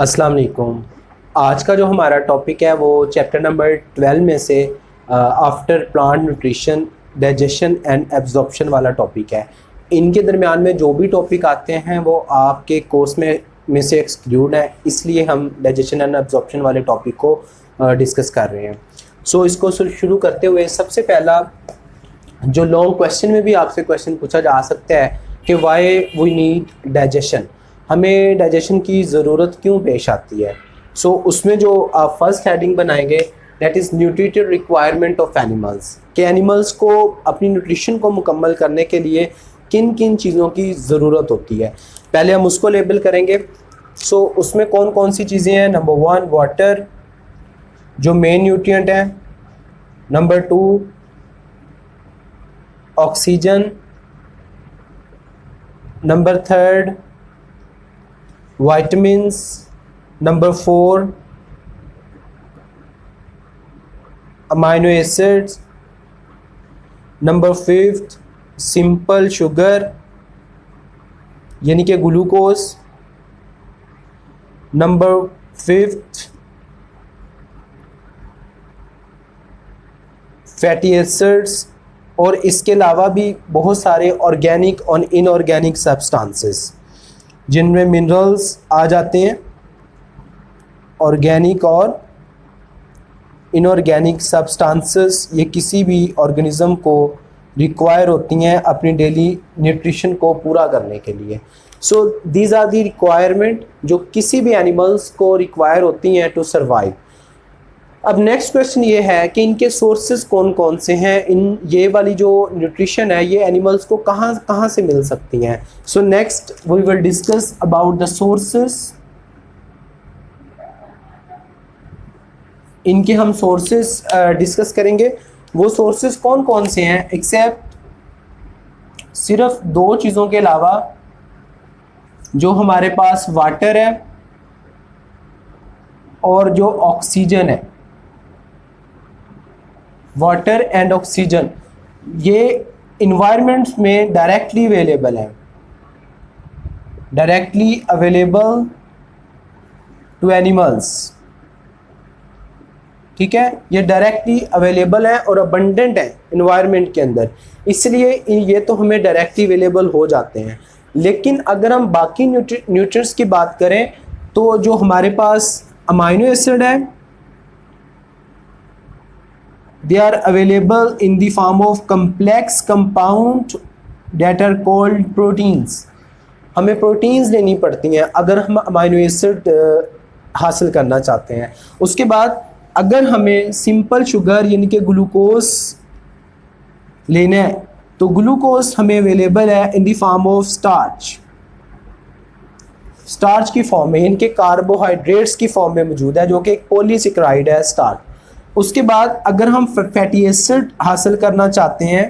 अस्सलाम वालेकुम। आज का जो हमारा टॉपिक है वो चैप्टर नंबर 12 में से after plant nutrition, digestion and absorption वाला टॉपिक है। इनके दरमियान में जो भी टॉपिक आते हैं वो आपके कोर्स में से एक्सक्लूड है, इसलिए हम डाइजेशन एंड एब्जॉर्प्शन वाले टॉपिक को डिस्कस कर रहे हैं। इसको शुरू करते हुए सबसे पहला जो लॉन्ग क्वेश्चन में भी आपसे क्वेश्चन पूछा जा सकता है कि वाई वी नीड डाइजेशन, हमें डाइजेशन की ज़रूरत क्यों पेश आती है। उसमें जो आप फर्स्ट हेडिंग बनाएंगे that is nutritive requirement of animals, कि एनिमल्स को अपनी न्यूट्रिशन को मुकम्मल करने के लिए किन किन चीज़ों की ज़रूरत होती है। पहले हम उसको लेबल करेंगे। उसमें कौन कौन सी चीज़ें हैं। नंबर 1 वाटर जो मेन न्यूट्रिएंट है। Number 2 oxygen. Number 3 vitamins. Number 4 amino acids. Number 5 simple sugar यानी कि ग्लूकोज। नंबर 5 फैटी एसिड्स, और इसके अलावा भी बहुत सारे ऑर्गेनिक और इनऑर्गेनिक सब्सटेंसेस जिनमें मिनरल्स आ जाते हैं। ऑर्गेनिक और इनऑर्गेनिक सब्सटेंसेस ये किसी भी ऑर्गेनिज्म को रिक्वायर होती हैं अपनी डेली न्यूट्रिशन को पूरा करने के लिए। दीज आर दी रिक्वायरमेंट जो किसी भी एनिमल्स को रिक्वायर होती हैं टू सर्वाइव। अब नेक्स्ट क्वेश्चन ये है कि इनके सोर्सेज कौन कौन से हैं। ये वाली जो न्यूट्रिशन है ये एनिमल्स को कहाँ कहाँ से मिल सकती हैं। Next we will discuss about the sources. इनके हम सोर्सेज डिस्कस करेंगे। वो सोर्सेज कौन कौन से हैं, एक्सेप्ट सिर्फ 2 चीज़ों के अलावा, जो हमारे पास वाटर है और जो ऑक्सीजन है। वाटर एंड ऑक्सीजन ये इन्वायरमेंट्स में डायरेक्टली अवेलेबल है, डायरेक्टली अवेलेबल टू एनिमल्स। ठीक है, ये डायरेक्टली अवेलेबल है और अबंडेंट है इन्वायरमेंट के अंदर, इसलिए ये तो हमें डायरेक्टली अवेलेबल हो जाते हैं। लेकिन अगर हम बाकी न्यूट्रिएंट्स की बात करें तो जो हमारे पास अमाइनो एसिड है they are available in the form of complex compound that are called proteins। हमें प्रोटीन्स लेनी पड़ती हैं अगर हम अमाइनो एसिड हासिल करना चाहते हैं। उसके बाद अगर हमें सिंपल शुगर यानी कि ग्लूकोज लेना है तो ग्लूकोज हमें अवेलेबल है in the form of starch. Starch की फॉर्म में, इनके कार्बोहाइड्रेट्स की फॉर्म में मौजूद है, जो कि एक पॉलीसेकेराइड है स्टार्च। उसके बाद अगर हम फैटी एसिड हासिल करना चाहते हैं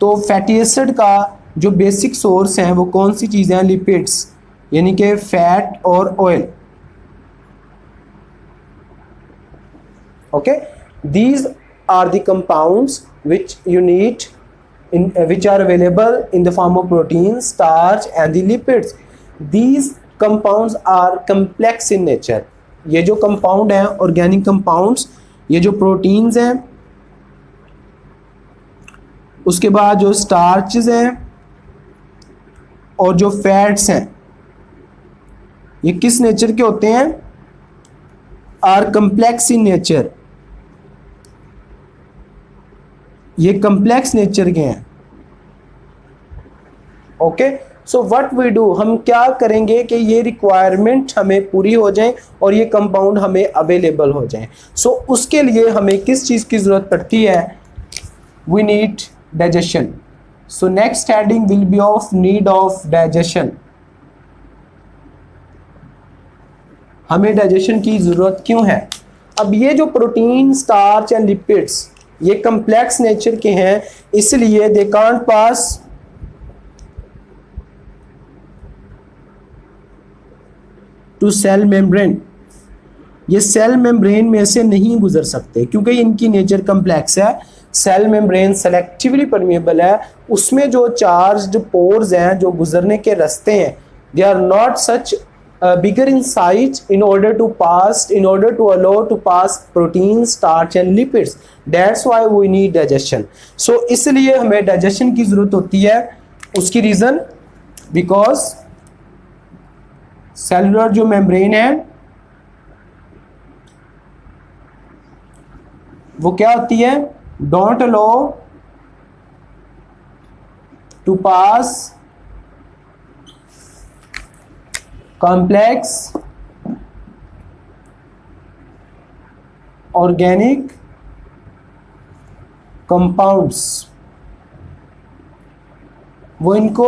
तो फैटी एसिड का जो बेसिक सोर्स है वो कौन सी चीज़ें हैं, लिपिड्स यानी कि फैट और oil. Okay, these are the compounds which you need which are available in the form of protein, starch and the lipids. These compounds are complex in nature। ये जो कंपाउंड हैं ऑर्गेनिक कंपाउंड्स, ये जो proteins हैं, उसके बाद जो starches हैं और जो फैट्स हैं, ये किस नेचर के होते हैं, आर कम्प्लेक्स इन नेचर। ये कम्प्लेक्स नेचर के हैं। ओके, व्हाट वी डू, हम क्या करेंगे कि ये रिक्वायरमेंट हमें पूरी हो जाए और ये कंपाउंड हमें अवेलेबल हो जाए। उसके लिए हमें किस चीज़ की ज़रूरत पड़ती है, we need digestion. Next heading will be of need of digestion. हमें डाइजेशन की ज़रूरत क्यों है। अब ये जो प्रोटीन, स्टार्च एंड लिपिड्स ये कम्प्लेक्स नेचर के हैं, इसलिए they can't pass to cell membrane. ये सेल मेम्ब्रेन में से नहीं गुजर सकते क्योंकि इनकी नेचर कम्प्लेक्स है। सेल मेम्ब्रेन सेलेक्टिवली परमिएबल है, उसमें जो चार्ज्ड पोर्स हैं, जो गुजरने के रास्ते हैं, they are not such bigger in size in order to allow to pass protein, starch and lipids. That's why we need digestion. So इसलिए हमें digestion की ज़रूरत होती है. उसकी reason because cellular जो membrane है वो क्या होती है, don't allow to pass complex organic compounds, वो इनको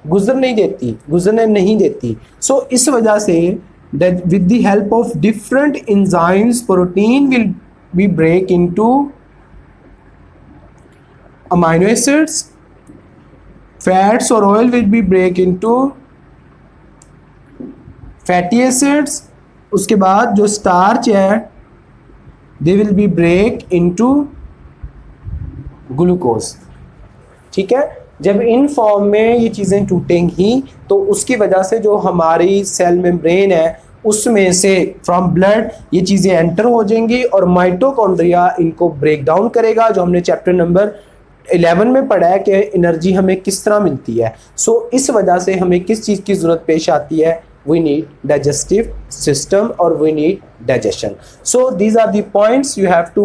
गुजरने नहीं देती. सो इस वजह से that with the help of different enzymes protein will be break into amino acids, fats or oil will be break into fatty acids. उसके बाद जो स्टार्च है they will be break into glucose. ठीक है, जब इन फॉर्म में ये चीज़ें टूटेंगी तो उसकी वजह से जो हमारी सेल मेम्ब्रेन है उसमें से फ्रॉम ब्लड ये चीज़ें एंटर हो जाएंगी और माइटोकॉन्ड्रिया इनको ब्रेक डाउन करेगा, जो हमने चैप्टर नंबर 11 में पढ़ा है कि एनर्जी हमें किस तरह मिलती है. सो इस वजह से हमें किस चीज़ की ज़रूरत पेश आती है, we need digestive system or we need digestion. So these are the points you have to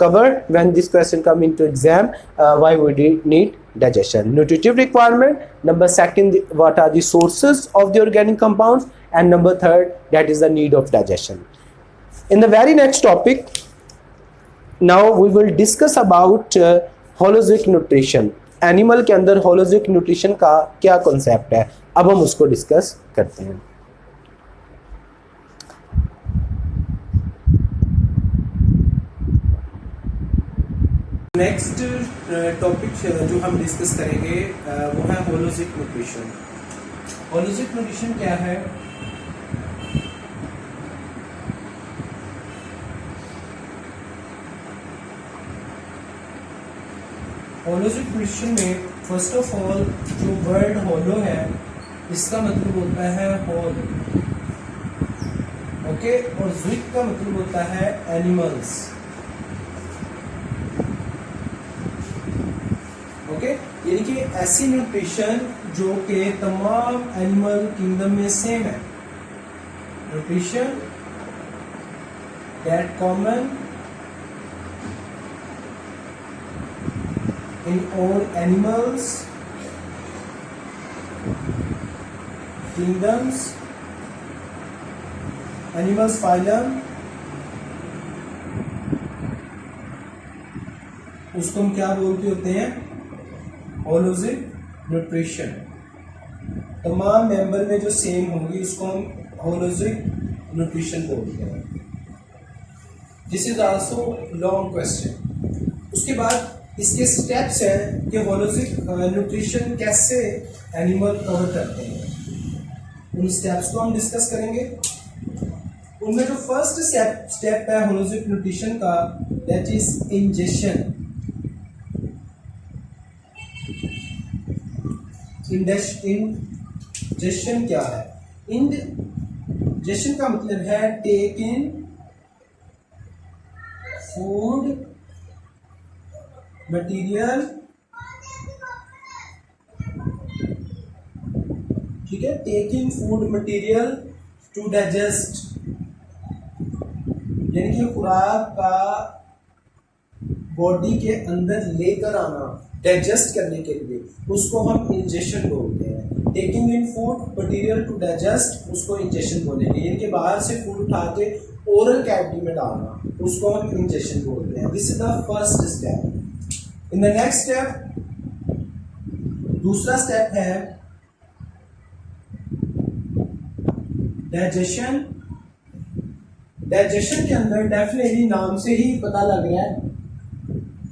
cover when this question come into exam. Why we need digestion? Nutritive requirement. Number second, what are the sources of the organic compounds? And number third, that is the need of digestion. In the very next topic, now we will discuss about holistic nutrition. Animal के अंदर holistic nutrition का क्या concept है, अब हम उसको discuss करते हैं. नेक्स्ट टॉपिक जो हम डिस्कस करेंगे वो है होलिस्टिक न्यूट्रिशन. होलिस्टिक न्यूट्रिशन क्या है? होलिस्टिक न्यूट्रिशन में फर्स्ट ऑफ ऑल जो वर्ड होलो है इसका मतलब होता है होल, ओके, और ज़िक का मतलब होता है एनिमल्स, ओके. यानी कि ऐसी न्यूट्रिशन जो कि तमाम एनिमल किंगडम में सेम है. Nutrition that common in all animals, kingdoms, animals phylum, उसको हम क्या बोलते होते हैं, होलिस्टिक न्यूट्रिशन. तमाम मेंबर में जो सेम होंगी उसको हम होलिस्टिक न्यूट्रिशन बोलते हैं. This is also long question. उसके बाद इसके स्टेप्स हैं कि होलिस्टिक न्यूट्रिशन कैसे एनिमल कवर करते हैं, उन स्टेप्स को हम डिस्कस करेंगे. उनमें जो फर्स्ट स्टेप है होलिस्टिक न्यूट्रिशन का, दैट इज इंजेक्शन. इंजेक्शन क्या है? इंजेक्शन का मतलब है टेक इन फूड मटेरियल, ठीक है, taking food material to digest, यानी कि खुराक का बॉडी के अंदर लेकर आना डाइजेस्ट करने के लिए, उसको हम इंजेक्शन बोलते हैं. Taking in food material to digest उसको इंजेक्शन बोलेंगे, यानी कि बाहर से फूड उठा के ओरल कैविटी में डालना, उसको हम इंजेक्शन बोलते हैं. This is the first step. In the next step, दूसरा स्टेप है डाइजेशन. डाइजेशन के अंदर डेफिनेटली नाम से ही पता लग रहा है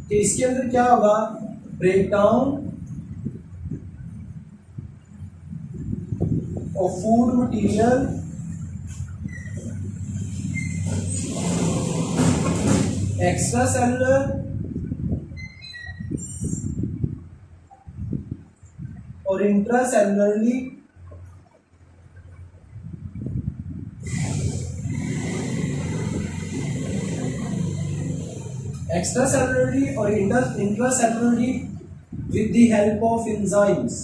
कि इसके अंदर क्या होगा, break down of food material, extra cellular और intracellularly extracellularly or intracellularly with the help of enzymes.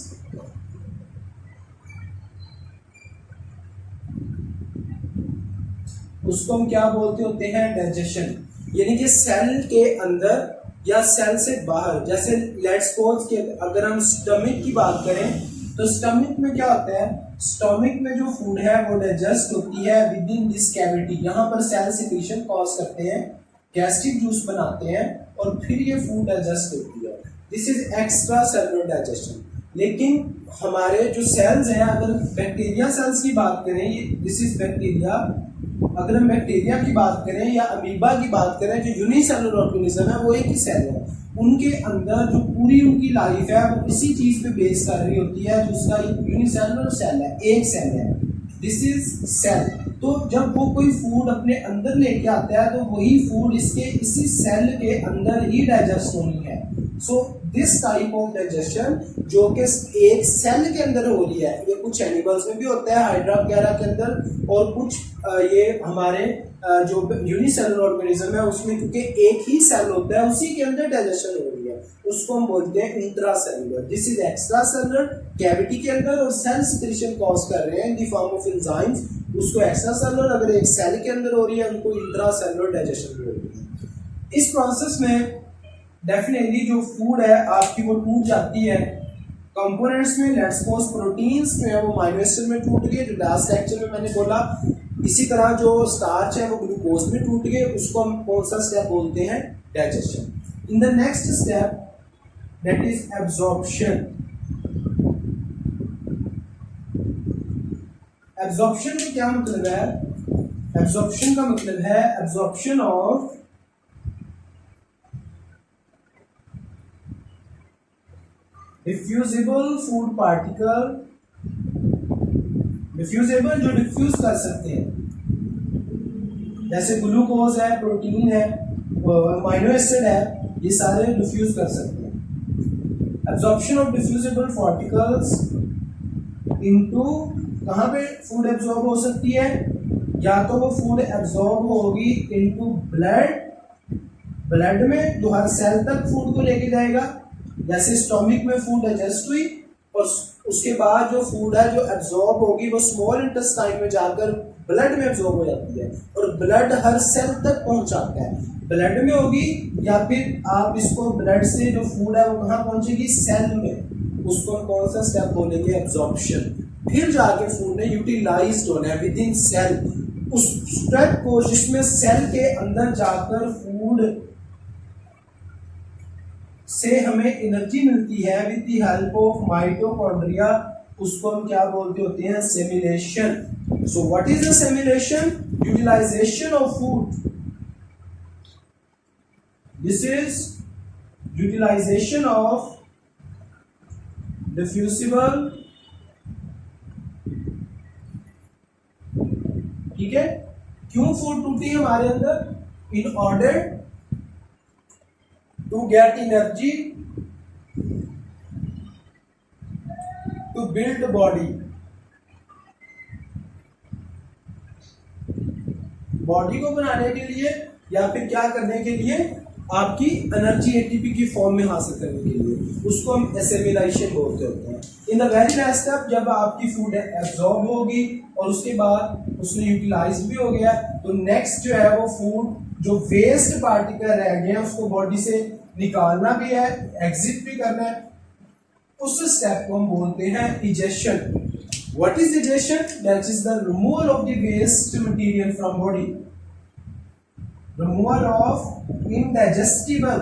उसको हम क्या बोलते होते हैं? डाइजेशन। यानी कि सेल के अंदर या सेल से बाहर, जैसे लेट्स सपोज कि अगर हम स्टमक की बात करें तो स्टमक में क्या होता है? स्टमक में जो फूड है वो डाइजेस्ट होती है विद इन दिस कैविटी। यहाँ पर सेल सिक्रीशन कॉज करते हैं, गैस्ट्रिक जूस बनाते हैं और फिर ये फूड डाइजेस्ट होती है। This is extra cellular digestion. लेकिन हमारे जो सेल्स हैं, अगर बैक्टीरिया सेल्स की बात करें, दिस इज बैक्टीरिया, अगर हम बैक्टीरिया की बात करें या अमीबा की बात करें, जो यूनिसेलुलर ऑर्गेनिज्म है वो एक ही सेल है, उनके अंदर जो पूरी उनकी लाइफ है वो इसी चीज पे बेस कर रही होती है, जो उसका यूनिसेलुलर सेल है, एक सेल है, दिस इज सेल। तो जब वो कोई फूड अपने अंदर लेके आता है तो वही फूड इसके इसी सेल के अंदर ही डाइजेस्ट होनी है। So this type of digestion जो कि एक सेल के अंदर हो रही है, ये कुछ एनिमल्स में भी होता है, हाइड्रा वगैरह के अंदर, और कुछ ये हमारे जो यूनिसेलुलर ऑर्गेनिज्म है उसमें क्योंकि एक ही सेल होता है उसी के अंदर डाइजेशन हो रही है, उसको हम बोलते हैं intracellular. This is extra cellular, cavity के अंदर, और सेल सिक्रीशन कॉज कर रहे हैं in the form of enzymes, उसको एक्स्ट्रा सेलुलर। अगर एक सेल के अंदर हो रही है उनको इंट्रासेलुलर डाइजेशन भी हो रही है। इस प्रोसेस में डेफिनेटली जो फूड है आपकी वो टूट जाती है कंपोनेंट्स में। लेट्स सपोज प्रोटीन्स जो है वो अमीनो एसिड में टूट गए, जो लास्ट लेक्चर में मैंने बोला। इसी तरह जो स्टार्च है वो ग्लूकोज में टूट गए, उसको हम कौन सा स्टेप बोलते हैं? Digestion. In the next step that is absorption. Absorption में क्या मतलब है? एब्जॉर्प्शन का मतलब है absorption of diffusible food particle. Diffusible जो डिफ्यूज कर सकते हैं, जैसे ग्लूकोज है, प्रोटीन है, अमीनो एसिड है, ये सारे डिफ्यूज कर सकते हैं। Absorption of diffusible particles into, कहाँ पे फूड एब्जॉर्ब हो सकती है? या तो वो फूड एब्जॉर्ब होगी इनटू ब्लड, ब्लड में जो हर सेल तक फूड को लेके जाएगा, जैसे स्टोमिक में फूड डाइजेस्ट हुई और उसके बाद जो फूड है जो एब्जॉर्ब होगी वो स्मॉल इंटेस्टाइन में जाकर ब्लड में एब्जॉर्ब हो जाती है और ब्लड हर सेल तक पहुंचाता है। ब्लड में होगी या फिर आप इसको ब्लड से जो फूड है वो कहाँ पहुंचेगी? सेल में। उसको हम कौन सा स्टेप बोलेंगे? एब्जॉर्प्शन। फिर जाके फूड ने यूटिलाइज्ड होना है विद इन सेल, उस स्टेप को जिसमें सेल के अंदर जाकर फूड से हमें एनर्जी मिलती है with the help of mitochondria, उसको हम क्या बोलते होते हैं? Assimilation. So what is the assimilation? Utilisation of food. This is utilisation of diffusible, ठीक है। क्यों फूड टूटी हमारे अंदर? In order to get energy to build the body। Body को बनाने के लिए या फिर क्या करने के लिए? आपकी एनर्जी एटीपी की फॉर्म में हासिल करने के लिए, उसको हम एसिमिलेशन बोलते होते हैं। In the very last step जब आपकी फूड एब्जॉर्ब होगी और उसके बाद उसमें यूटिलाइज भी हो गया, तो नेक्स्ट जो है वो फूड जो वेस्ट पार्टिकल रह गए हैं उसको बॉडी से निकालना भी है, एग्जिट भी करना है, उस स्टेप को हम बोलते हैं egestion. What is egestion? That is the removal of the waste material from body, removal of indigestible,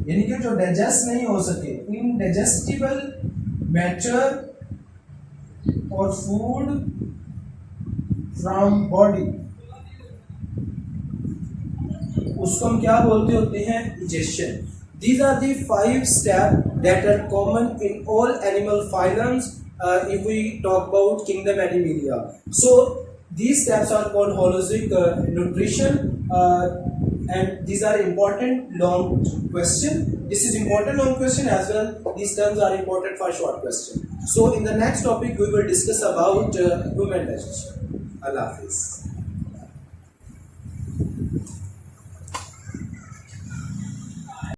यानी कि जो डाइजेस्ट नहीं हो सके, इनडाइजेस्टिबल मैटर और फूड फ्रॉम बॉडी, उसको हम क्या बोलते होते हैं? Egestion. These are the 5 steps that are common in all animal phylums if we talk about kingdom Animalia. So these steps are called holistic nutrition and these are important long question. This is important long question as well. These terms are important for short question. So in the next topic we will discuss about human digestion. Allah Hafiz.